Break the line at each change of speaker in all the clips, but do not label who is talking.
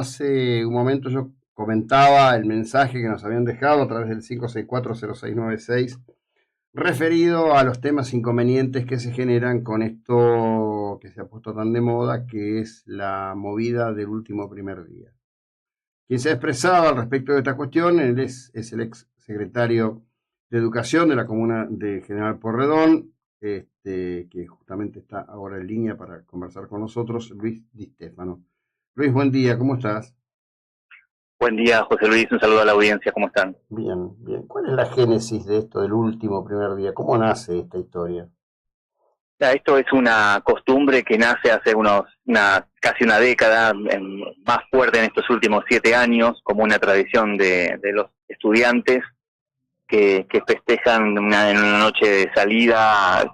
Hace un momento yo comentaba el mensaje que nos habían dejado a través del 5640696 referido a los temas inconvenientes que se generan con esto que se ha puesto tan de moda, que es la movida del último primer día. Quien se ha expresado al respecto de esta cuestión es el ex secretario de Educación de la Comuna de General Porredón, que justamente está ahora en línea para conversar con nosotros, Luis Di Stefano. Luis, buen día, ¿cómo estás?
Buen día, José Luis, un saludo a la audiencia, ¿cómo están?
Bien, bien. ¿Cuál es la génesis de esto del último primer día? ¿Cómo nace esta historia?
Esto es una costumbre que nace hace casi una década, más fuerte en estos últimos 7 años, como una tradición de los estudiantes que festejan en una noche de salida,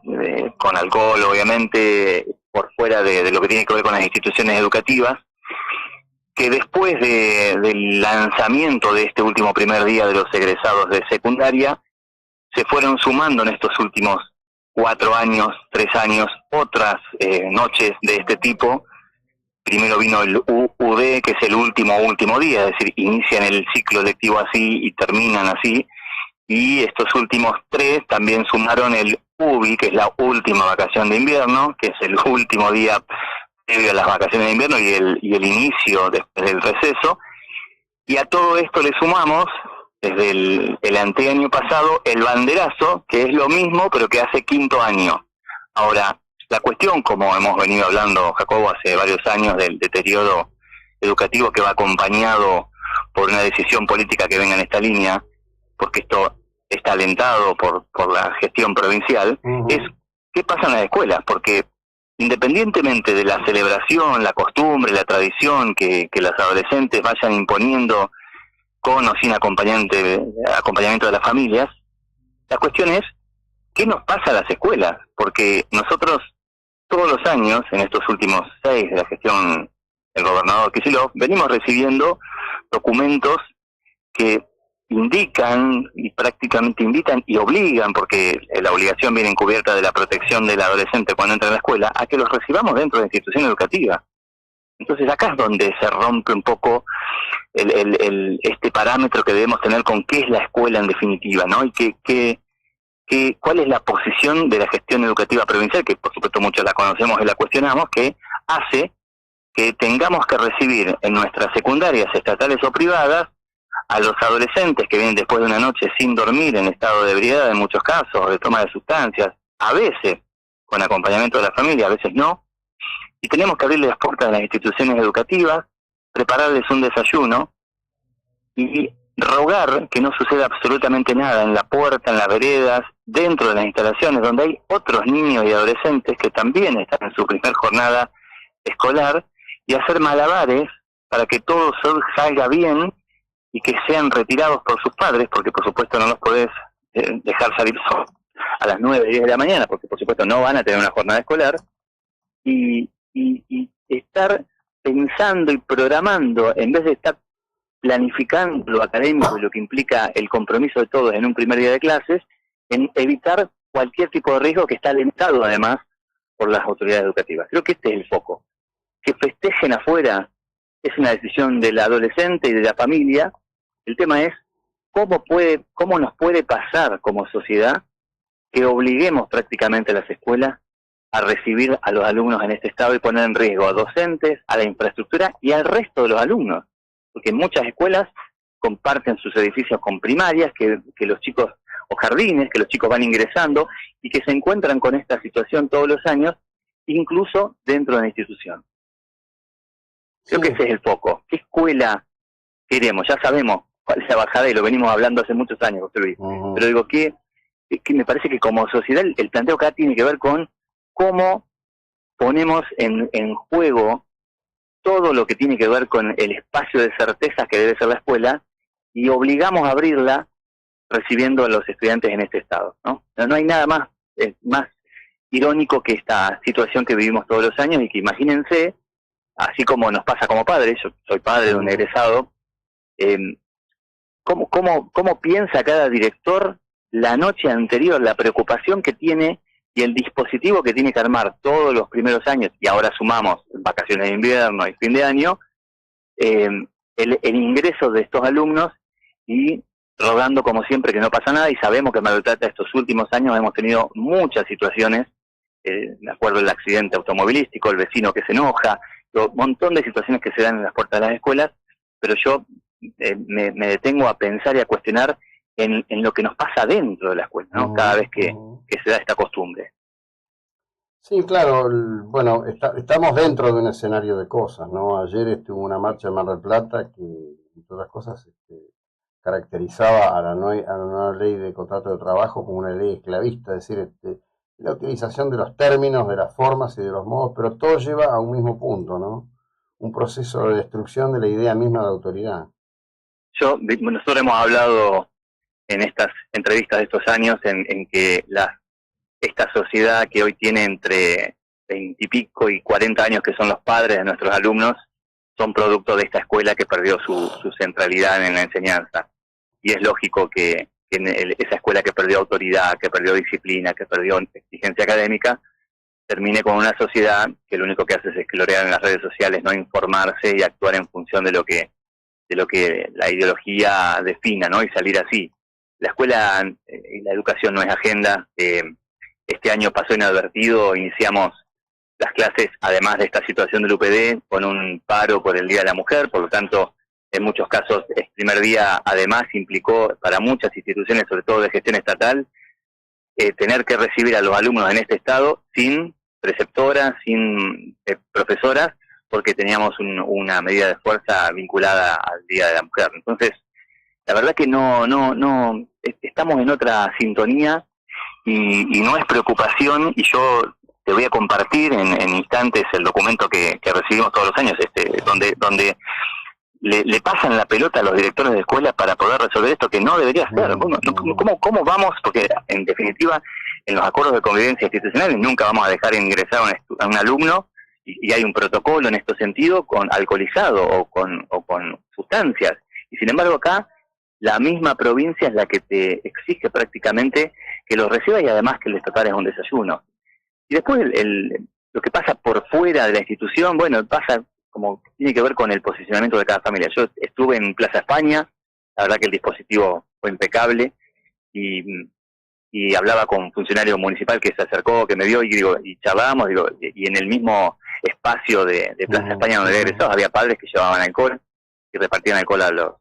con alcohol, obviamente, por fuera de lo que tiene que ver con las instituciones educativas, que después del lanzamiento de este último primer día de los egresados de secundaria, se fueron sumando en estos últimos 4 años, 3 años, otras noches de este tipo. Primero vino el UD, que es el último día, es decir, inician el ciclo lectivo así y terminan así. Y estos últimos 3 también sumaron el UBI, que es la última vacación de invierno, que es el último día previo a las vacaciones de invierno y el inicio después del receso. Y a todo esto le sumamos, desde el anteaño pasado, el banderazo, que es lo mismo, pero que hace 5º año. Ahora, la cuestión, como hemos venido hablando, Jacobo, hace varios años, del deterioro educativo que va acompañado por una decisión política que venga en esta línea, porque esto está alentado por la gestión provincial, es qué pasa en las escuelas, porque independientemente de la celebración, la costumbre, la tradición que las adolescentes vayan imponiendo con o sin acompañamiento de las familias, la cuestión es qué nos pasa a las escuelas, porque nosotros todos los años, en estos últimos 6 de la gestión del gobernador Kicillof, venimos recibiendo documentos que indican y prácticamente invitan y obligan, porque la obligación viene encubierta de la protección del adolescente cuando entra a la escuela, a que los recibamos dentro de la institución educativa. Entonces acá es donde se rompe un poco este parámetro que debemos tener con qué es la escuela en definitiva, ¿no? Y cuál es la posición de la gestión educativa provincial, que por supuesto muchos la conocemos y la cuestionamos, que hace que tengamos que recibir en nuestras secundarias estatales o privadas a los adolescentes que vienen después de una noche sin dormir, en estado de ebriedad en muchos casos, de toma de sustancias, a veces con acompañamiento de la familia, a veces no, y tenemos que abrirles las puertas de las instituciones educativas, prepararles un desayuno y rogar que no suceda absolutamente nada en la puerta, en las veredas, dentro de las instalaciones donde hay otros niños y adolescentes que también están en su primer jornada escolar, y hacer malabares para que todo salga bien y que sean retirados por sus padres, porque por supuesto no los podés dejar salir solos a las 9, 10 de la mañana, porque por supuesto no van a tener una jornada escolar, y estar pensando y programando, en vez de estar planificando lo académico y lo que implica el compromiso de todos en un primer día de clases, en evitar cualquier tipo de riesgo que está alentado además por las autoridades educativas. Creo que este es el foco. Que festejen afuera es una decisión del adolescente y de la familia. El tema es cómo nos puede pasar como sociedad que obliguemos prácticamente a las escuelas a recibir a los alumnos en este estado y poner en riesgo a docentes, a la infraestructura y al resto de los alumnos. Porque muchas escuelas comparten sus edificios con primarias, que los chicos, o jardines, que los chicos van ingresando y que se encuentran con esta situación todos los años, incluso dentro de la institución. Creo que ese es el foco. ¿Qué escuela queremos? Ya sabemos cuál es la bajada y lo venimos hablando hace muchos años, José Luis. Pero digo que me parece que como sociedad el planteo acá tiene que ver con cómo ponemos en juego todo lo que tiene que ver con el espacio de certezas que debe ser la escuela y obligamos a abrirla recibiendo a los estudiantes en este estado, ¿no? No hay nada más irónico que esta situación que vivimos todos los años y que imagínense, así como nos pasa como padres, yo soy padre de un egresado, ¿cómo piensa cada director la noche anterior, la preocupación que tiene y el dispositivo que tiene que armar todos los primeros años, y ahora sumamos vacaciones de invierno y fin de año, el ingreso de estos alumnos y rogando como siempre que no pasa nada, y sabemos que en Mar del Plata estos últimos años hemos tenido muchas situaciones, me acuerdo del accidente automovilístico, el vecino que se enoja, un montón de situaciones que se dan en las puertas de las escuelas, pero yo me detengo a pensar y a cuestionar en lo que nos pasa dentro de la escuela, ¿no? Cada vez que se da esta costumbre.
Sí, claro, bueno, estamos dentro de un escenario de cosas, ¿no? Ayer estuvo una marcha en Mar del Plata que, entre otras cosas, caracterizaba a la nueva ley de contrato de trabajo como una ley esclavista, es decir, la utilización de los términos, de las formas y de los modos, pero todo lleva a un mismo punto, ¿no? Un proceso de destrucción de la idea misma de autoridad.
Nosotros hemos hablado en estas entrevistas de estos años en que esta sociedad que hoy tiene entre 20 y pico y 40 años, que son los padres de nuestros alumnos, son producto de esta escuela que perdió su centralidad en la enseñanza. Y es lógico que esa escuela que perdió autoridad, que perdió disciplina, que perdió exigencia académica, termine con una sociedad que lo único que hace es esclorear en las redes sociales, no informarse y actuar en función de lo que la ideología defina, ¿no? Y salir así. La escuela y la educación no es agenda. Este año pasó inadvertido, iniciamos las clases, además de esta situación del UPD, con un paro por el Día de la Mujer, por lo tanto, en muchos casos, el primer día, además, implicó para muchas instituciones, sobre todo de gestión estatal, tener que recibir a los alumnos en este estado sin preceptoras, sin profesoras, porque teníamos una medida de fuerza vinculada al Día de la Mujer. Entonces, la verdad que no estamos en otra sintonía y no es preocupación, y yo te voy a compartir en instantes el documento que recibimos todos los años, donde le pasan la pelota a los directores de escuela para poder resolver esto que no debería ser. ¿Cómo vamos? Porque en definitiva, en los acuerdos de convivencia institucionales nunca vamos a dejar ingresar a un alumno, y hay un protocolo en este sentido con alcoholizado o con sustancias. Y sin embargo acá, la misma provincia es la que te exige prácticamente que los reciba y además que les prepares un desayuno. Y después lo que pasa por fuera de la institución, bueno, pasa como tiene que ver con el posicionamiento de cada familia. Yo estuve en Plaza España, la verdad que el dispositivo fue impecable, y hablaba con un funcionario municipal que se acercó, que me vio, y charlábamos, y en el mismo espacio de Plaza España donde había egresado había padres que llevaban alcohol y repartían alcohol a los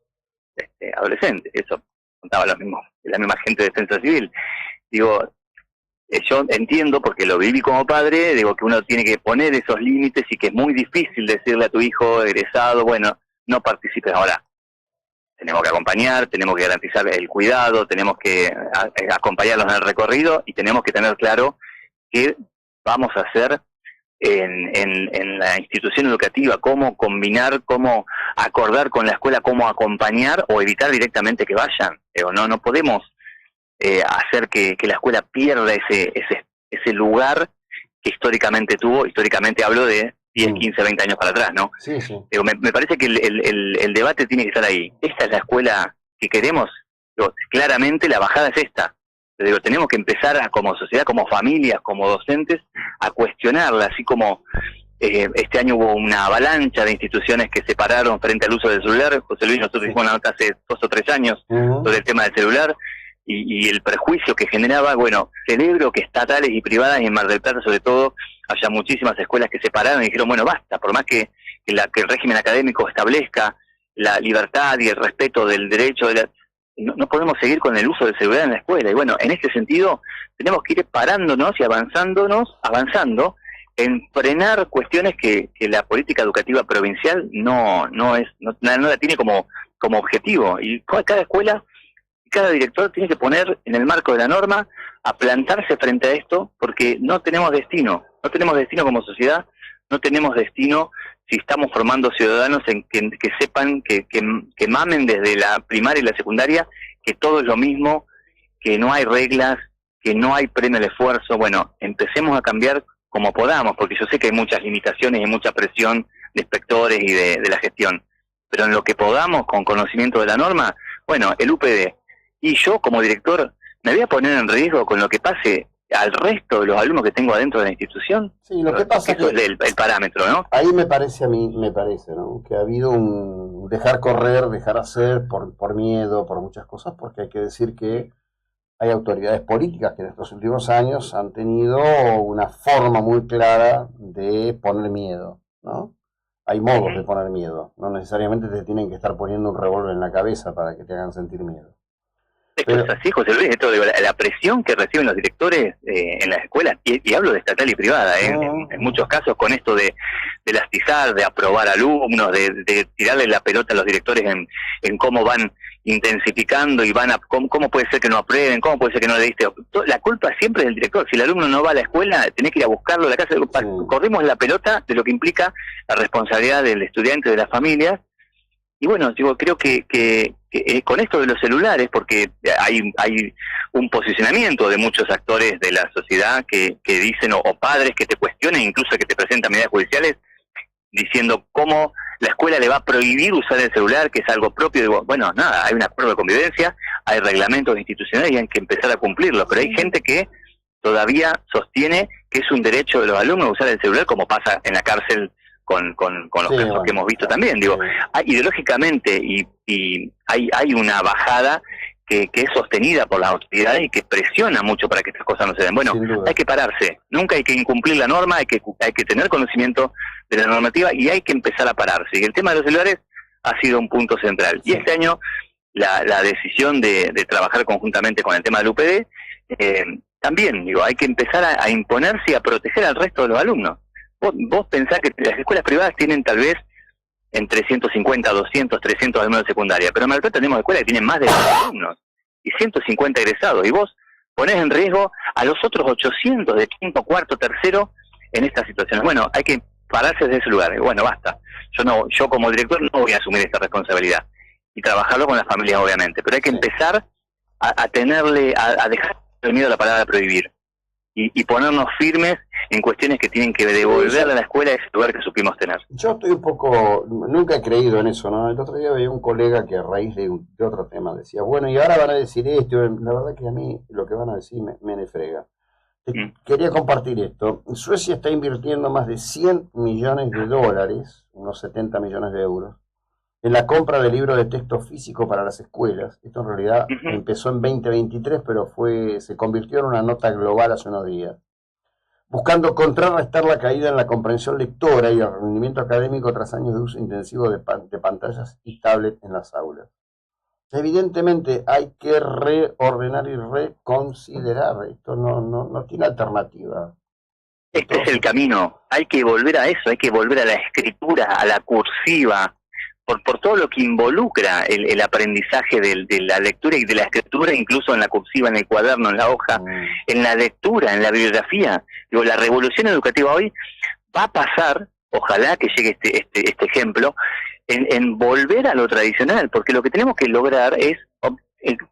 adolescentes. Eso contaba la misma gente de Defensa Civil. Yo entiendo, porque lo viví como padre, que uno tiene que poner esos límites y que es muy difícil decirle a tu hijo egresado, bueno, no participes ahora. Tenemos que acompañar, tenemos que garantizar el cuidado, tenemos que acompañarlos en el recorrido y tenemos que tener claro qué vamos a hacer en la institución educativa, cómo combinar, cómo acordar con la escuela, cómo acompañar o evitar directamente que vayan. No podemos hacer que la escuela pierda ese lugar que históricamente tuvo. Históricamente hablo de 10, 15, 20 años para atrás, ¿no?
Sí.
Me parece que el debate tiene que estar ahí. ¿Esta es la escuela que queremos? Claramente la bajada es esta. Tenemos que empezar como sociedad, como familias, como docentes, a cuestionarla, así como este año hubo una avalancha de instituciones que se pararon frente al uso del celular. José Luis, nosotros hicimos una nota hace 2 o 3 años sobre el tema del celular y el perjuicio que generaba. Bueno, celebro que estatales y privadas, y en Mar del Plata sobre todo, haya muchísimas escuelas que se pararon y dijeron, bueno, basta, por más que el régimen académico establezca la libertad y el respeto del derecho no podemos seguir con el uso del celular en la escuela. Y bueno, en este sentido tenemos que ir parándonos y avanzando en frenar cuestiones que la política educativa provincial no la tiene como objetivo. Y cada escuela, cada director tiene que poner en el marco de la norma a plantarse frente a esto, porque no tenemos destino como sociedad, no tenemos destino si estamos formando ciudadanos que sepan, que mamen desde la primaria y la secundaria, que todo es lo mismo, que no hay reglas, que no hay premio al esfuerzo. Bueno, empecemos a cambiar como podamos, porque yo sé que hay muchas limitaciones y mucha presión de inspectores y de la gestión, pero en lo que podamos, con conocimiento de la norma, bueno, el UPD. Y yo como director me voy a poner en riesgo con lo que pase al resto de los alumnos que tengo adentro de la institución.
Sí, lo que pasa
eso es el parámetro, ¿no?
Ahí me parece, ¿no? Que ha habido un dejar correr, dejar hacer por miedo, por muchas cosas, porque hay que decir que hay autoridades políticas que en estos últimos años han tenido una forma muy clara de poner miedo, ¿no? Hay modos de poner miedo, no necesariamente te tienen que estar poniendo un revólver en la cabeza para que te hagan sentir miedo.
Esto es así, José Luis, esto de la presión que reciben los directores en las escuelas, y hablo de estatal y privada, en muchos casos con esto de lastizar, de aprobar alumnos, de tirarle la pelota a los directores en cómo van intensificando y cómo puede ser que no aprueben, cómo puede ser que no le diste. La culpa siempre es del director. Si el alumno no va a la escuela, tenés que ir a buscarlo a la casa. Corrimos la pelota de lo que implica la responsabilidad del estudiante, de las familias. Y bueno, digo, creo que con esto de los celulares, porque hay un posicionamiento de muchos actores de la sociedad que dicen, o padres que te cuestionan, incluso que te presentan medidas judiciales, diciendo cómo la escuela le va a prohibir usar el celular, que es algo propio. Digo, bueno, nada, hay un acuerdo de convivencia, hay reglamentos institucionales y hay que empezar a cumplirlos, pero hay gente que todavía sostiene que es un derecho de los alumnos usar el celular, como pasa en la cárcel con los casos que hemos visto también. Digo, ideológicamente y hay una bajada que es sostenida por las autoridades y que presiona mucho para que estas cosas no se den. Bueno, hay que pararse, nunca hay que incumplir la norma, hay que tener conocimiento de la normativa y hay que empezar a pararse. Y el tema de los celulares ha sido un punto central. Y este año la decisión de trabajar conjuntamente con el tema del UPD, también, digo, hay que empezar a imponerse y a proteger al resto de los alumnos. Vos pensás que las escuelas privadas tienen tal vez entre 150, 200, 300 alumnos de secundaria, pero en Mar del Plata tenemos escuelas que tienen más de 20 alumnos y 150 egresados, y vos ponés en riesgo a los otros 800 de quinto, cuarto, tercero en estas situaciones. Bueno, hay que pararse desde ese lugar. Bueno, basta. Yo como director no voy a asumir esta responsabilidad y trabajarlo con las familias, obviamente, pero hay que empezar a dejar el miedo a la palabra prohibir y ponernos firmes en cuestiones que tienen que devolver a la escuela ese lugar que supimos tener.
Yo estoy un poco, nunca he creído en eso, ¿no? El otro día veía un colega que a raíz de otro tema decía, bueno, y ahora van a decir esto. La verdad que a mí lo que van a decir me frega. Quería compartir esto. Suecia está invirtiendo más de 100 millones de dólares, unos 70 millones de euros, en la compra de libros de texto físico para las escuelas. Esto en realidad empezó en 2023, pero se convirtió en una nota global hace unos días, buscando contrarrestar la caída en la comprensión lectora y el rendimiento académico tras años de uso intensivo de pantallas y tablets en las aulas. Evidentemente hay que reordenar y reconsiderar. Esto no tiene alternativa.
Este es el camino. Hay que volver a eso, hay que volver a la escritura, a la cursiva, por todo lo que involucra el aprendizaje de la lectura y de la escritura, incluso en la cursiva, en el cuaderno, en la hoja, en la lectura, en la bibliografía. Digo, la revolución educativa hoy va a pasar, ojalá que llegue este ejemplo, en volver a lo tradicional, porque lo que tenemos que lograr es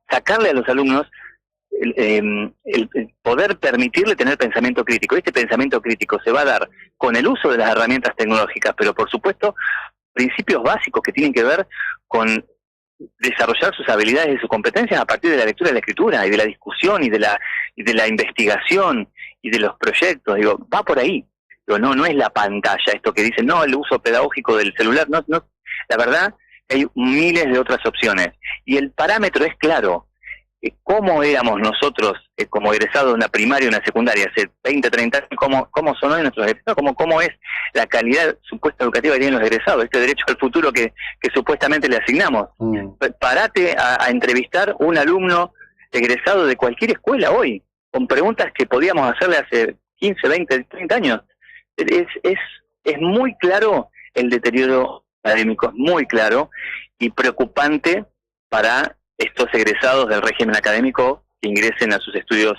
sacarle a los alumnos el poder permitirle tener pensamiento crítico. Este pensamiento crítico se va a dar con el uso de las herramientas tecnológicas, pero por supuesto principios básicos que tienen que ver con desarrollar sus habilidades y sus competencias a partir de la lectura y la escritura y de la discusión y de la investigación y de los proyectos. Digo, va por ahí. Digo, no es la pantalla, esto que dicen, no, el uso pedagógico del celular, no, la verdad hay miles de otras opciones y el parámetro es claro. ¿Cómo éramos nosotros como egresados de una primaria y una secundaria hace 20, 30 años? ¿Cómo son hoy nuestros egresados? ¿Cómo es la calidad supuesta educativa que tienen los egresados? Este derecho al futuro que supuestamente le asignamos. Parate a entrevistar un alumno egresado de cualquier escuela hoy, con preguntas que podíamos hacerle hace 15, 20, 30 años. Es muy claro el deterioro académico, es muy claro y preocupante para estos egresados del régimen académico que ingresen a sus estudios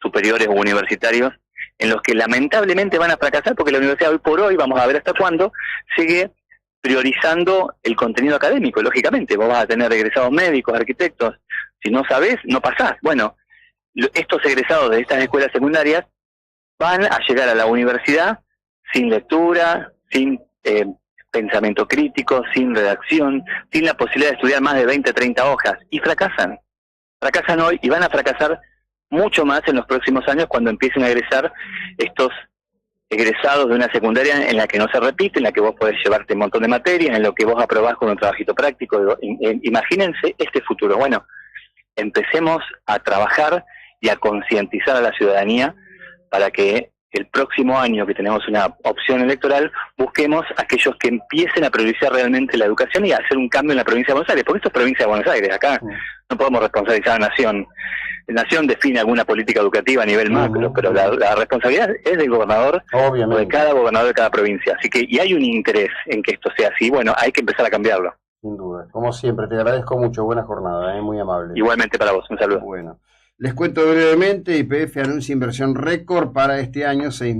superiores o universitarios, en los que lamentablemente van a fracasar porque la universidad hoy por hoy, vamos a ver hasta cuándo, sigue priorizando el contenido académico. Lógicamente, vos vas a tener egresados médicos, arquitectos, si no sabés, no pasás. Bueno, estos egresados de estas escuelas secundarias van a llegar a la universidad sin lectura, sin pensamiento crítico, sin redacción, sin la posibilidad de estudiar más de 20, 30 hojas, y fracasan hoy y van a fracasar mucho más en los próximos años cuando empiecen a egresar estos egresados de una secundaria en la que no se repite, en la que vos podés llevarte un montón de materias, en lo que vos aprobás con un trabajito práctico. Imagínense este futuro. Bueno, empecemos a trabajar y a concientizar a la ciudadanía para que el próximo año que tenemos una opción electoral, busquemos a aquellos que empiecen a priorizar realmente la educación y a hacer un cambio en la provincia de Buenos Aires, porque esto es provincia de Buenos Aires, acá no podemos responsabilizar a la Nación. La Nación define alguna política educativa a nivel macro, pero la responsabilidad es del gobernador, o de cada gobernador de cada provincia. Así que, y hay un interés en que esto sea así, bueno, hay que empezar a cambiarlo.
Sin duda. Como siempre, te agradezco mucho. Buena jornada, muy amable.
Igualmente para vos, un saludo.
Bueno, les cuento brevemente, YPF anuncia inversión récord para este año, 6